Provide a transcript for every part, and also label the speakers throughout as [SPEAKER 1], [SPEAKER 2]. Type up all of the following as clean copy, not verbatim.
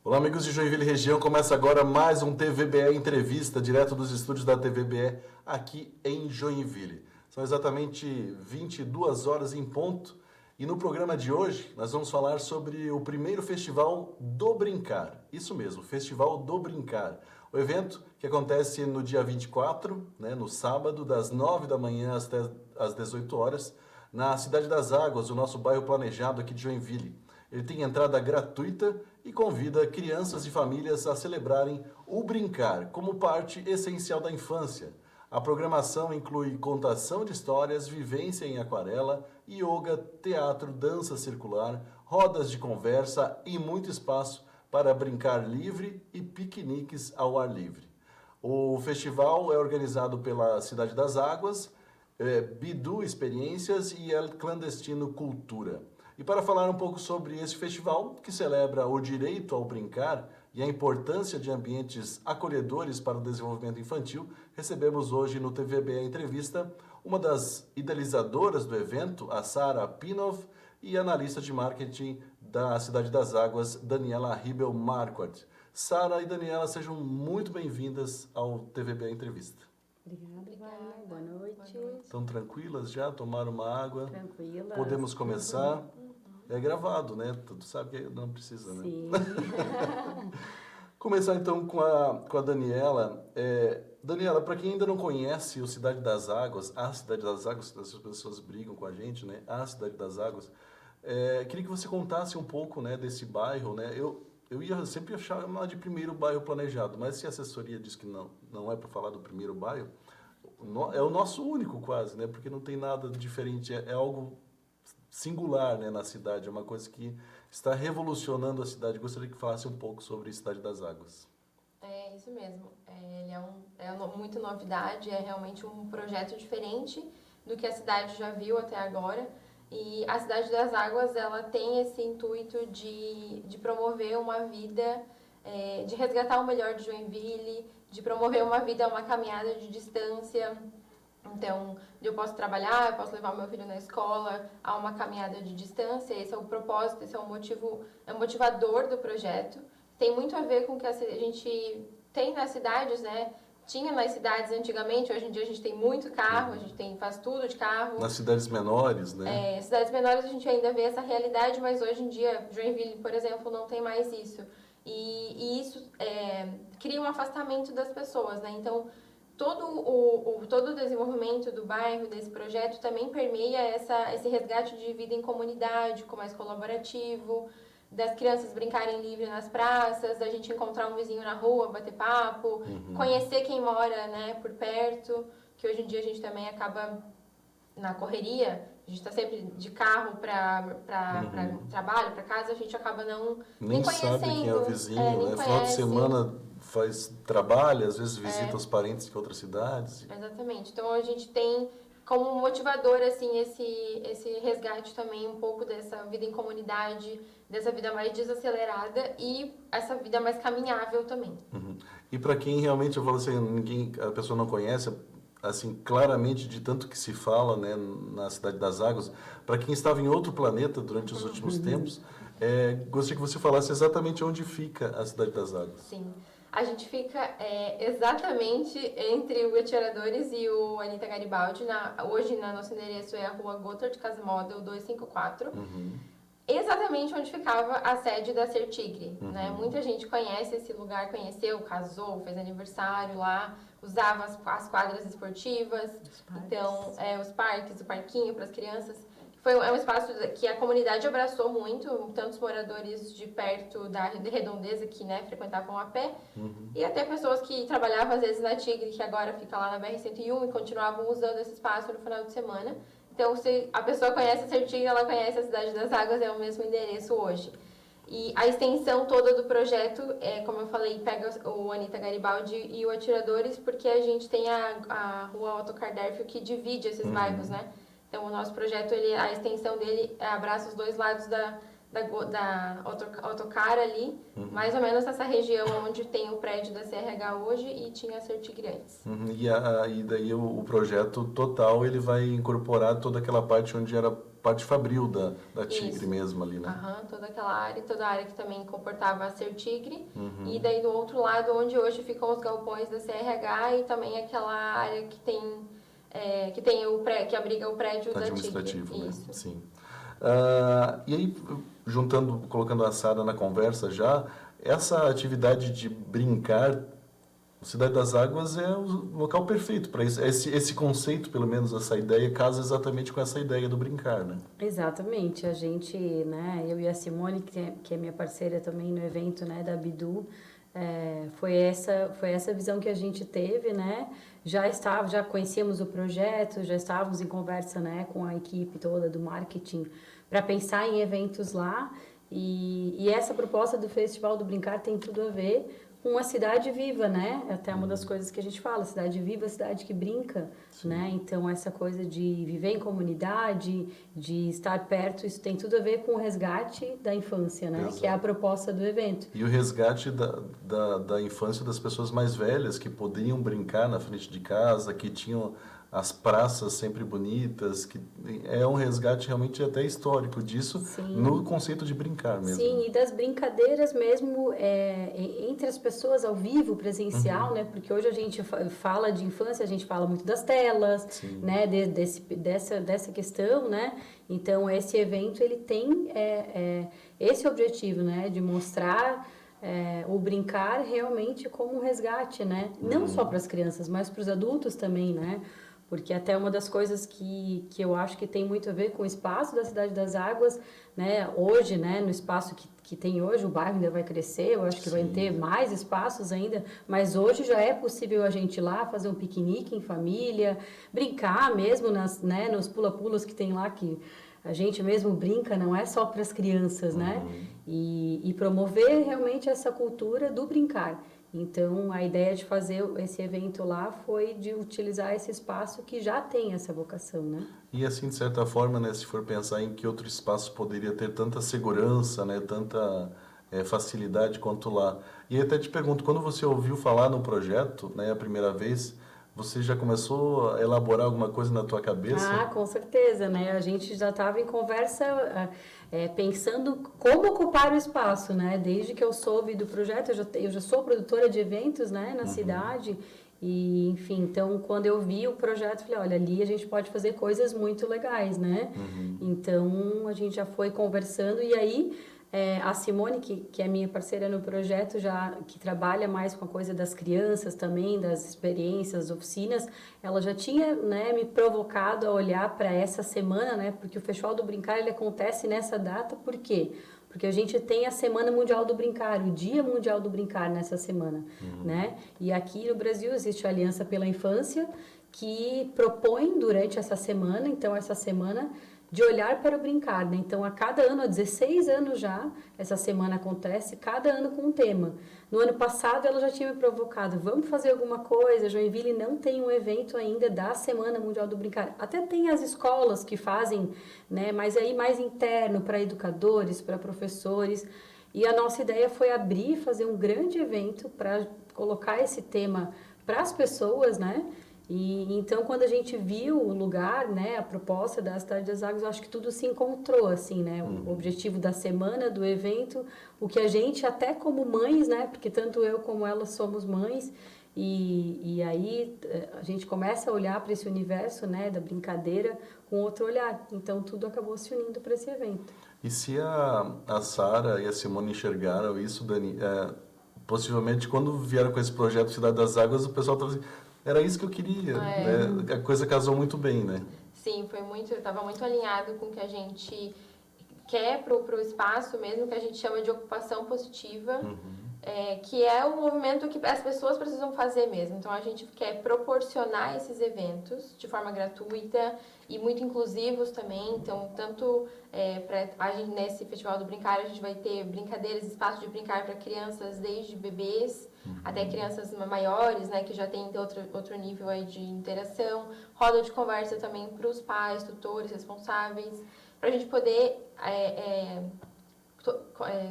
[SPEAKER 1] Olá, amigos de Joinville região. Começa agora mais um TVBE Entrevista, direto dos estúdios da TVBE, aqui em Joinville. São exatamente 22 horas em ponto. E no programa de hoje, nós vamos falar sobre o primeiro Festival do Brincar. Isso mesmo, Festival do Brincar. O evento que acontece no dia 24, no sábado, das 9 da manhã até às 18 horas, na Cidade das Águas, o nosso bairro planejado aqui de Joinville. Ele tem entrada gratuita e convida crianças e famílias a celebrarem o brincar como parte essencial da infância. A programação inclui contação de histórias, vivência em aquarela, yoga, teatro, dança circular, rodas de conversa e muito espaço para brincar livre e piqueniques ao ar livre. O festival é organizado pela Cidade das Águas, Bidu Experiências e El Clandestino Cultura. E para falar um pouco sobre esse festival, que celebra o direito ao brincar e a importância de ambientes acolhedores para o desenvolvimento infantil, recebemos hoje no TVBE Entrevista uma das idealizadoras do evento, a Sara Pinov, e analista de marketing da Cidade das Águas, Daniela Ribel Marquardt. Sara e Daniela, sejam muito bem-vindas ao TVBE Entrevista.
[SPEAKER 2] Obrigada. Boa noite.
[SPEAKER 1] Estão tranquilas já? Tomaram uma água?
[SPEAKER 2] Tranquilas.
[SPEAKER 1] Podemos começar? É gravado, né? Tu sabe que não precisa, né?
[SPEAKER 2] Sim.
[SPEAKER 1] Começar então com a Daniela. Daniela, para quem ainda não conhece o Cidade das Águas, a Cidade das Águas, as pessoas brigam com a gente, né? A Cidade das Águas. Queria que você contasse um pouco, né, desse bairro, né? Eu ia sempre chamar de primeiro bairro planejado, mas se a assessoria diz que não é para falar do primeiro bairro, é o nosso único quase, né? Porque não tem nada diferente, é algo singular, né, na cidade, é uma coisa que está revolucionando a cidade. Gostaria que falasse um pouco sobre a Cidade das Águas.
[SPEAKER 3] É isso mesmo, ele é muito novidade, é realmente um projeto diferente do que a cidade já viu até agora. E a Cidade das Águas, ela tem esse intuito de promover uma vida, de resgatar o melhor de Joinville, de promover uma vida, uma caminhada de distância. Então, eu posso trabalhar, eu posso levar o meu filho na escola, há uma caminhada de distância, esse é o propósito, esse é o motivo, é o motivador do projeto. Tem muito a ver com o que a gente tem nas cidades, né? Tinha nas cidades antigamente, hoje em dia a gente tem muito carro, a gente faz tudo de carro.
[SPEAKER 1] Nas cidades menores, né?
[SPEAKER 3] Cidades menores a gente ainda vê essa realidade, mas hoje em dia, Joinville, por exemplo, não tem mais isso. E isso cria um afastamento das pessoas, né? Então, todo o desenvolvimento do bairro, desse projeto, também permeia esse resgate de vida em comunidade, com mais colaborativo, das crianças brincarem livre nas praças, da gente encontrar um vizinho na rua, bater papo, conhecer quem mora, né, por perto, que hoje em dia a gente também acaba na correria, a gente está sempre de carro para trabalho, para casa, a gente acaba nem conhecendo.
[SPEAKER 1] Sabe quem é o vizinho, né? Final de semana trabalha, às vezes visita os parentes de outras cidades.
[SPEAKER 3] Exatamente. Então a gente tem como motivador assim esse resgate também um pouco dessa vida em comunidade, dessa vida mais desacelerada e essa vida mais caminhável também.
[SPEAKER 1] E para quem realmente, eu falo assim, a pessoa não conhece, assim, claramente de tanto que se fala, né, na Cidade das Águas, para quem estava em outro planeta durante os últimos tempos, gostaria que você falasse exatamente onde fica a Cidade das Águas.
[SPEAKER 3] Sim. A gente fica exatamente entre o Atiradores e o Anita Garibaldi. Hoje, nosso endereço é a Rua Gotthard Casemodel 254. Exatamente onde ficava a sede da Ser Tigre. Né? Muita gente conhece esse lugar, conheceu, casou, fez aniversário lá, usava as quadras esportivas, então os parques, o parquinho para as crianças. É um espaço que a comunidade abraçou muito, tantos moradores de perto de Redondeza que, né, frequentavam a pé, e até pessoas que trabalhavam às vezes na Tigre, que agora fica lá na BR-101 e continuavam usando esse espaço no final de semana. Então, se a pessoa conhece a Ser Tigre, ela conhece a Cidade das Águas, é o mesmo endereço hoje. E a extensão toda do projeto, como eu falei, pega o Anita Garibaldi e o Atiradores, porque a gente tem a Rua Otto Kardérfio que divide esses bairros, né? Então, o nosso projeto, a extensão dele abraça os dois lados da Autocar ali, mais ou menos nessa região onde tem o prédio da CRH hoje e tinha a Ser Tigre antes.
[SPEAKER 1] E daí o projeto total, ele vai incorporar toda aquela parte onde era parte fabril da Tigre
[SPEAKER 3] Isso.
[SPEAKER 1] mesmo ali, né?
[SPEAKER 3] Toda aquela área, toda a área que também comportava a Ser Tigre. E daí do outro lado, onde hoje ficam os galpões da CRH e também aquela área que tem que abriga o prédio da Tigre.
[SPEAKER 1] Administrativo, né?
[SPEAKER 3] Isso.
[SPEAKER 1] Sim. E aí, colocando a Sara na conversa já, essa atividade de brincar, Cidade das Águas é o local perfeito para isso. Esse conceito, pelo menos, essa ideia, casa exatamente com essa ideia do brincar, né?
[SPEAKER 2] Exatamente. A gente, né, eu e a Simone, que é minha parceira também no evento, né, da Bidu, foi essa visão que a gente teve, né? Já conhecíamos o projeto, já estávamos em conversa, né, com a equipe toda do marketing para pensar em eventos lá. E essa proposta do Festival do Brincar tem tudo a ver com uma cidade viva, né? Até uma das coisas que a gente fala, cidade viva, cidade que brinca, né? Então, essa coisa de viver em comunidade, de estar perto, isso tem tudo a ver com o resgate da infância, né?
[SPEAKER 1] Exato.
[SPEAKER 2] Que é a proposta do evento.
[SPEAKER 1] E o resgate da infância das pessoas mais velhas, que podiam brincar na frente de casa, que tinham as praças sempre bonitas, que é um resgate realmente até histórico disso, no conceito de brincar mesmo.
[SPEAKER 2] Sim, e das brincadeiras mesmo entre as pessoas ao vivo, presencial, né? Porque hoje a gente fala de infância, a gente fala muito das telas, né? Dessa questão, né? Então, esse evento, ele tem esse objetivo, né? De mostrar o brincar realmente como um resgate, né? Não só para as crianças, mas para os adultos também, né? Porque até uma das coisas que eu acho que tem muito a ver com o espaço da Cidade das Águas, né? Hoje, né? No espaço que tem hoje, o bairro ainda vai crescer, eu acho que vai ter mais espaços ainda, mas hoje já é possível a gente ir lá fazer um piquenique em família, brincar mesmo nos pula-pulas que tem lá, que a gente mesmo brinca, não é só para as crianças, né? E promover realmente essa cultura do brincar. Então, a ideia de fazer esse evento lá foi de utilizar esse espaço que já tem essa vocação, né?
[SPEAKER 1] E assim, de certa forma, né, se for pensar em que outro espaço poderia ter tanta segurança, né, tanta facilidade quanto lá. E até te pergunto, quando você ouviu falar no projeto, né, a primeira vez, você já começou a elaborar alguma coisa na tua cabeça?
[SPEAKER 2] Ah, com certeza, né? A gente já estava em conversa pensando como ocupar o espaço, né? Desde que eu soube do projeto, eu já sou produtora de eventos, né, na cidade. E, enfim, então, quando eu vi o projeto, falei, olha, ali a gente pode fazer coisas muito legais, né? Então, a gente já foi conversando e aí... a Simone, que é minha parceira no projeto, que trabalha mais com a coisa das crianças também, das experiências, oficinas, ela já tinha, né, me provocado a olhar para essa semana, né, porque o Festival do Brincar ele acontece nessa data, por quê? Porque a gente tem a Semana Mundial do Brincar, o Dia Mundial do Brincar nessa semana, né? E aqui no Brasil existe a Aliança pela Infância, que propõe durante essa semana, então essa semana... de olhar para o brincar, né? Então, a cada ano, há 16 anos já, essa semana acontece, cada ano com um tema. No ano passado, ela já tinha me provocado, vamos fazer alguma coisa, Joinville não tem um evento ainda da Semana Mundial do Brincar. Até tem as escolas que fazem, né? Mas aí mais interno, para educadores, para professores. E a nossa ideia foi abrir, fazer um grande evento para colocar esse tema para as pessoas, né? E então, quando a gente viu o lugar, né, a proposta da Cidade das Águas, eu acho que tudo se encontrou, assim, né, o objetivo da semana, do evento, o que a gente, até como mães, né, porque tanto eu como ela somos mães, e aí a gente começa a olhar para esse universo, né, da brincadeira com outro olhar. Então, tudo acabou se unindo para esse evento.
[SPEAKER 1] E se a Sara e a Simone enxergaram isso, Dani, possivelmente quando vieram com esse projeto Cidade das Águas, o pessoal estava assim, era isso que eu queria, né? A coisa casou muito bem, né?
[SPEAKER 3] Sim, estava muito alinhado com o que a gente quer pro espaço mesmo, que a gente chama de ocupação positiva, que é um movimento que as pessoas precisam fazer mesmo. Então, a gente quer proporcionar esses eventos de forma gratuita e muito inclusivos também. Então, tanto nesse Festival do Brincar, a gente vai ter brincadeiras, espaço de brincar para crianças desde bebês até crianças maiores, né, que já tem outro nível aí de interação. Roda de conversa também para os pais, tutores, responsáveis, para a gente poder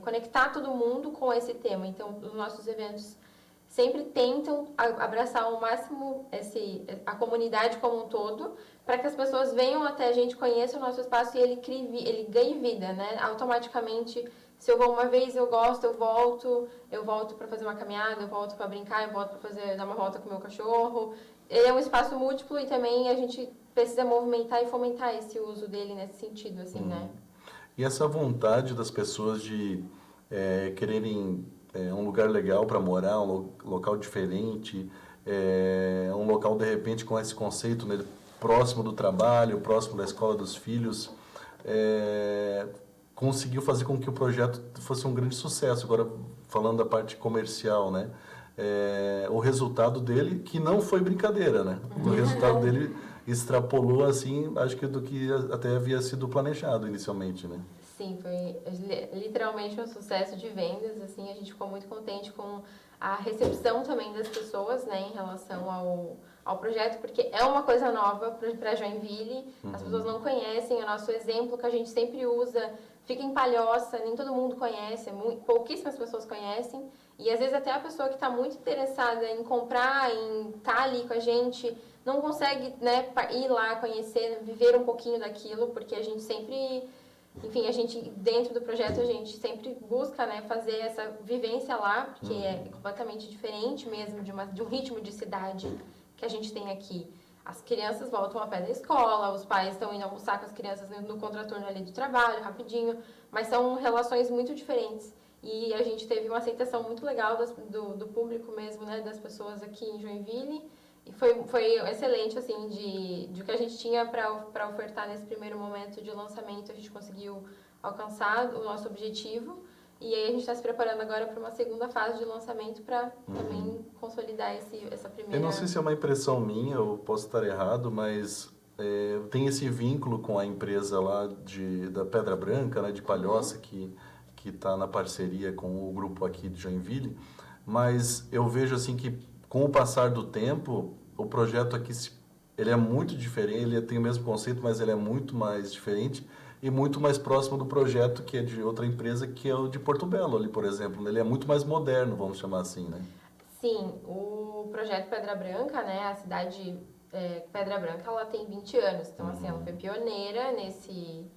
[SPEAKER 3] conectar todo mundo com esse tema. Então, os nossos eventos sempre tentam abraçar ao máximo a comunidade como um todo, para que as pessoas venham até a gente, conheçam o nosso espaço e ele ganhe vida, né? Automaticamente, se eu vou uma vez, eu gosto, eu volto para fazer uma caminhada, eu volto para brincar, eu volto para dar uma volta com o meu cachorro. Ele é um espaço múltiplo e também a gente precisa movimentar e fomentar esse uso dele nesse sentido, assim, né?
[SPEAKER 1] E essa vontade das pessoas de quererem um lugar legal para morar, um local diferente, um local, de repente, com esse conceito, né, próximo do trabalho, próximo da escola dos filhos, conseguiu fazer com que o projeto fosse um grande sucesso. Agora, falando da parte comercial, né? O resultado dele, que não foi brincadeira, né? O resultado dele extrapolou, assim, acho que do que até havia sido planejado inicialmente, né?
[SPEAKER 3] Sim, foi literalmente um sucesso de vendas, assim, a gente ficou muito contente com a recepção também das pessoas, né, em relação ao projeto, porque é uma coisa nova para Joinville, as pessoas não conhecem, o nosso exemplo que a gente sempre usa fica em Palhoça, nem todo mundo conhece, pouquíssimas pessoas conhecem, e às vezes até a pessoa que está muito interessada em comprar, em estar ali com a gente, não consegue, né, ir lá conhecer, viver um pouquinho daquilo, porque a gente sempre... Enfim, a gente, dentro do projeto, a gente sempre busca, né, fazer essa vivência lá, porque é completamente diferente mesmo de um ritmo de cidade que a gente tem aqui. As crianças voltam a pé da escola, os pais estão indo almoçar com as crianças no contraturno ali do trabalho, rapidinho, mas são relações muito diferentes. E a gente teve uma aceitação muito legal do público mesmo, né, das pessoas aqui em Joinville. E foi excelente, assim, de o que a gente tinha para ofertar nesse primeiro momento de lançamento, a gente conseguiu alcançar o nosso objetivo. E aí a gente está se preparando agora para uma segunda fase de lançamento para também consolidar essa primeira...
[SPEAKER 1] Eu não sei se é uma impressão minha, ou posso estar errado, mas tem esse vínculo com a empresa lá da Pedra Branca, né, de Palhoça, que está na parceria com o grupo aqui de Joinville. Mas eu vejo assim que com o passar do tempo, o projeto aqui ele é muito diferente, ele tem o mesmo conceito, mas ele é muito mais diferente e muito mais próximo do projeto que é de outra empresa, que é o de Porto Belo, ali, por exemplo. Ele é muito mais moderno, vamos chamar assim, né?
[SPEAKER 3] Sim, o projeto Pedra Branca, né, a cidade Pedra Branca, ela tem 20 anos, então assim, ela foi pioneira nesse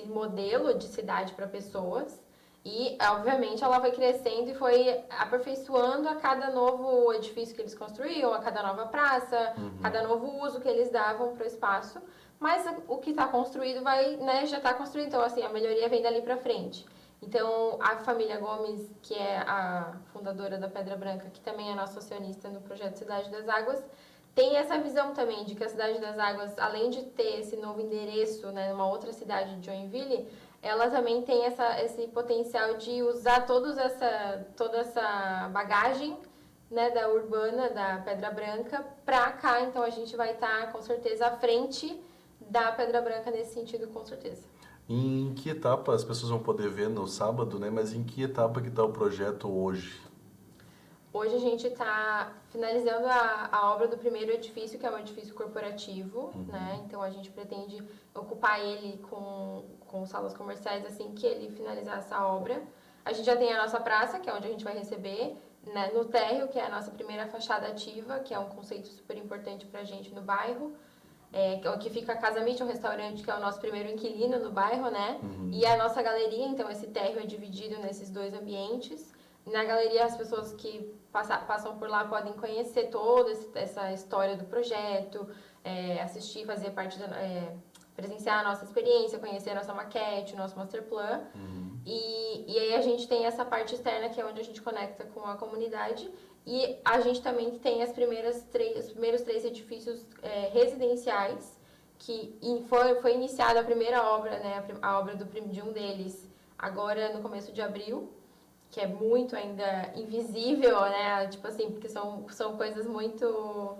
[SPEAKER 3] modelo de cidade para pessoas. E, obviamente, ela foi crescendo e foi aperfeiçoando a cada novo edifício que eles construíam, a cada nova praça, cada novo uso que eles davam para o espaço. Mas o que está construído já está construído, então assim, a melhoria vem dali para frente. Então, a família Gomes, que é a fundadora da Pedra Branca, que também é nossa acionista no projeto Cidade das Águas, tem essa visão também de que a Cidade das Águas, além de ter esse novo endereço, né, numa outra cidade de Joinville, ela também tem esse potencial de usar toda essa bagagem, né, da urbana, da Pedra Branca, para cá. Então, a gente vai estar, com certeza, à frente da Pedra Branca nesse sentido, com certeza.
[SPEAKER 1] Em que etapa, as pessoas vão poder ver no sábado, né? Mas em que etapa que está o projeto hoje?
[SPEAKER 3] Hoje a gente está finalizando a obra do primeiro edifício, que é um edifício corporativo, né? Então a gente pretende ocupar ele com salas comerciais assim que ele finalizar essa obra. A gente já tem a nossa praça, que é onde a gente vai receber, né? No térreo, que é a nossa primeira fachada ativa, que é um conceito super importante para a gente no bairro. Que fica a Casa Meet, um restaurante que é o nosso primeiro inquilino no bairro, né? E a nossa galeria, então esse térreo é dividido nesses dois ambientes. Na galeria, as pessoas que passam por lá podem conhecer toda essa história do projeto, assistir, fazer parte presenciar a nossa experiência, conhecer a nossa maquete, o nosso master plan. E aí a gente tem essa parte externa, que é onde a gente conecta com a comunidade. E a gente também tem os primeiros 3 edifícios residenciais, que foi iniciada a primeira obra, né, a obra de um deles, agora no começo de abril, que é muito ainda invisível, né, tipo assim, porque são coisas muito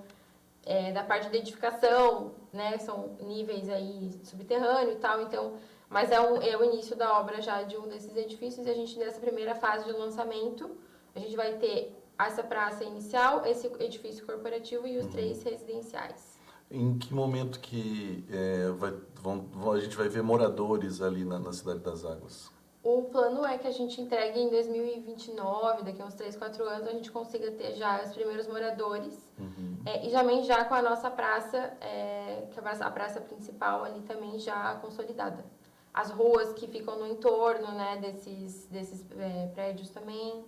[SPEAKER 3] da parte de edificação, né, são níveis aí subterrâneo e tal, então, mas é o início da obra já de um desses edifícios, e a gente, nessa primeira fase de lançamento, a gente vai ter essa praça inicial, esse edifício corporativo e os 3 residenciais.
[SPEAKER 1] Em que momento que a gente vai ver moradores ali na Cidade das Águas?
[SPEAKER 3] O plano é que a gente entregue em 2029, daqui a uns 3, 4 anos, a gente consiga ter já os primeiros moradores. E também já com a nossa praça, que é a praça principal ali também já consolidada. As ruas que ficam no entorno, né, desses prédios também,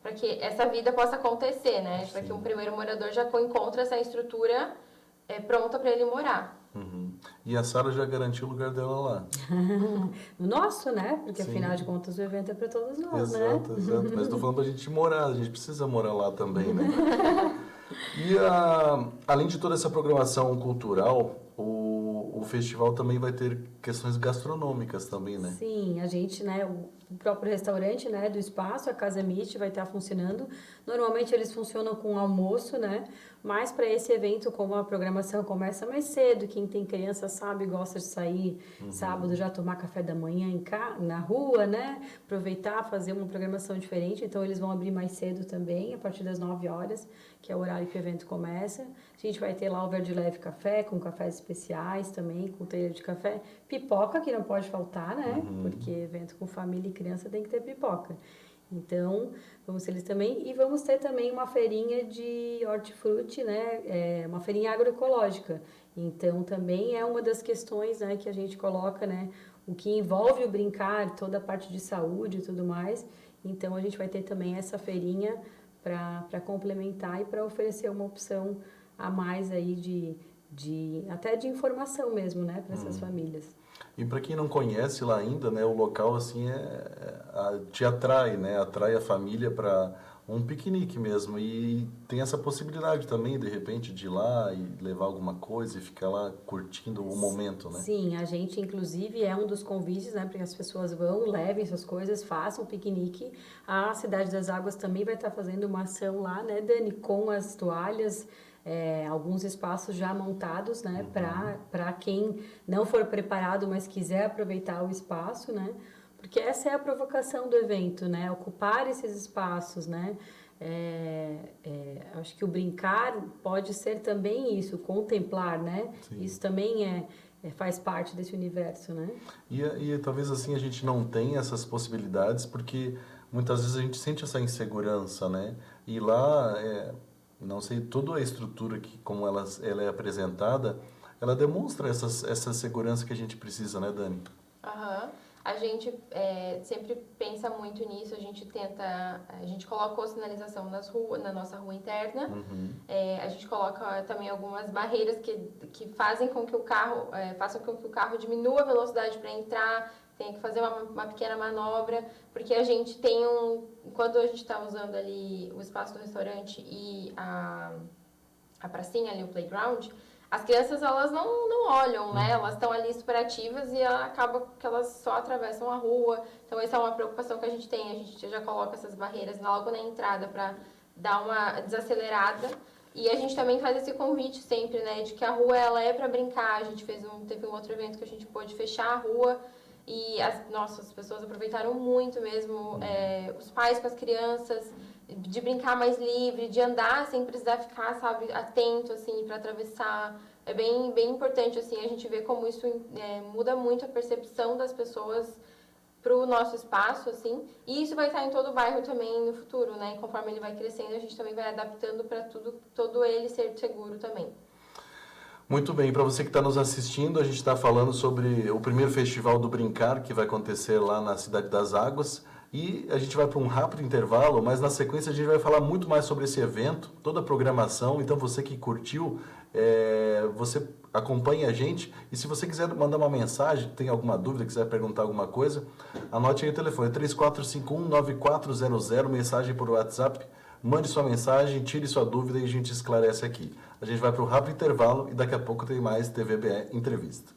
[SPEAKER 3] para que essa vida possa acontecer, né? Para que um primeiro morador já encontre essa estrutura pronta para ele morar.
[SPEAKER 1] E a Sara já garantiu o lugar dela lá.
[SPEAKER 2] O nosso, né? Porque
[SPEAKER 1] Sim.
[SPEAKER 2] afinal de contas o evento é para todos nós,
[SPEAKER 1] Exato,
[SPEAKER 2] né?
[SPEAKER 1] exato. Mas estou falando para a gente morar, a gente precisa morar lá também, né? E além de toda essa programação cultural, o festival também vai ter questões gastronômicas também, né?
[SPEAKER 2] Sim, a gente, né, o próprio restaurante, né, do espaço, a Casa Meet vai estar funcionando. Normalmente eles funcionam com almoço, né? Mas para esse evento, como a programação começa mais cedo, quem tem criança sabe, gosta de sair sábado já tomar café da manhã na rua, né? Aproveitar, fazer uma programação diferente. Então eles vão abrir mais cedo também, a partir das 9 horas, que é o horário que o evento começa. A gente vai ter lá o Verde Leve Café, com cafés especiais também, com telha de café. Pipoca, que não pode faltar, né? Porque evento com família e criança tem que ter pipoca. Então, vamos ter eles também. E vamos ter também uma feirinha de hortifruti, né? Uma feirinha agroecológica. Então, também é uma das questões, né, que a gente coloca, né? O que envolve o brincar, toda a parte de saúde e tudo mais. Então, a gente vai ter também essa feirinha para complementar e para oferecer uma opção a mais aí até de informação mesmo, né, para essas famílias.
[SPEAKER 1] E para quem não conhece lá ainda, né, o local assim te atrai, né, atrai a família para um piquenique mesmo, e tem essa possibilidade também de repente de ir lá e levar alguma coisa e ficar lá curtindo o momento, né?
[SPEAKER 2] Sim, a gente inclusive é um dos convites, né, para que as pessoas vão, levem suas coisas, façam um piquenique. A Cidade das Águas também vai estar fazendo uma ação lá, né, Dani, com as toalhas. Alguns espaços já montados, né, para quem não for preparado, mas quiser aproveitar o espaço, né, porque essa é a provocação do evento, né, ocupar esses espaços, né, acho que o brincar pode ser também isso, contemplar, né, Sim. Isso também faz parte desse universo, né.
[SPEAKER 1] E talvez assim a gente não tenha essas possibilidades, porque muitas vezes a gente sente essa insegurança, né, e lá não sei, toda a estrutura que, como ela é apresentada, ela demonstra essa segurança que a gente precisa, né, Dani?
[SPEAKER 3] A gente sempre pensa muito nisso, a gente colocou sinalização na nossa rua interna, a gente coloca também algumas barreiras que fazem com que façam com que o carro diminua a velocidade para entrar, tem que fazer uma pequena manobra, porque a gente tem quando a gente está usando ali o espaço do restaurante e a pracinha ali, o playground, as crianças elas não olham, né? Elas estão ali super ativas e acaba que elas só atravessam a rua. Então essa é uma preocupação que a gente tem, a gente já coloca essas barreiras logo na entrada para dar uma desacelerada. E a gente também faz esse convite sempre, né, de que a rua ela é para brincar. A gente teve um outro evento que a gente pôde fechar a rua. E as pessoas aproveitaram muito mesmo, os pais com as crianças, de brincar mais livre, de andar sem precisar ficar, sabe, atento, assim, para atravessar. É bem, bem importante, assim, a gente ver como isso muda muito a percepção das pessoas para o nosso espaço, assim. E isso vai estar em todo o bairro também no futuro, né? Conforme ele vai crescendo, a gente também vai adaptando para todo ele ser seguro também.
[SPEAKER 1] Muito bem, para você que está nos assistindo, a gente está falando sobre o primeiro Festival do Brincar, que vai acontecer lá na Cidade das Águas. E a gente vai para um rápido intervalo, mas na sequência a gente vai falar muito mais sobre esse evento, toda a programação. Então você que curtiu, você acompanha a gente. E se você quiser mandar uma mensagem, tem alguma dúvida, quiser perguntar alguma coisa, anote aí o telefone, 3451-9400, mensagem por WhatsApp. Mande sua mensagem, tire sua dúvida e a gente esclarece aqui. A gente vai para o rápido intervalo e daqui a pouco tem mais TVBE Entrevista.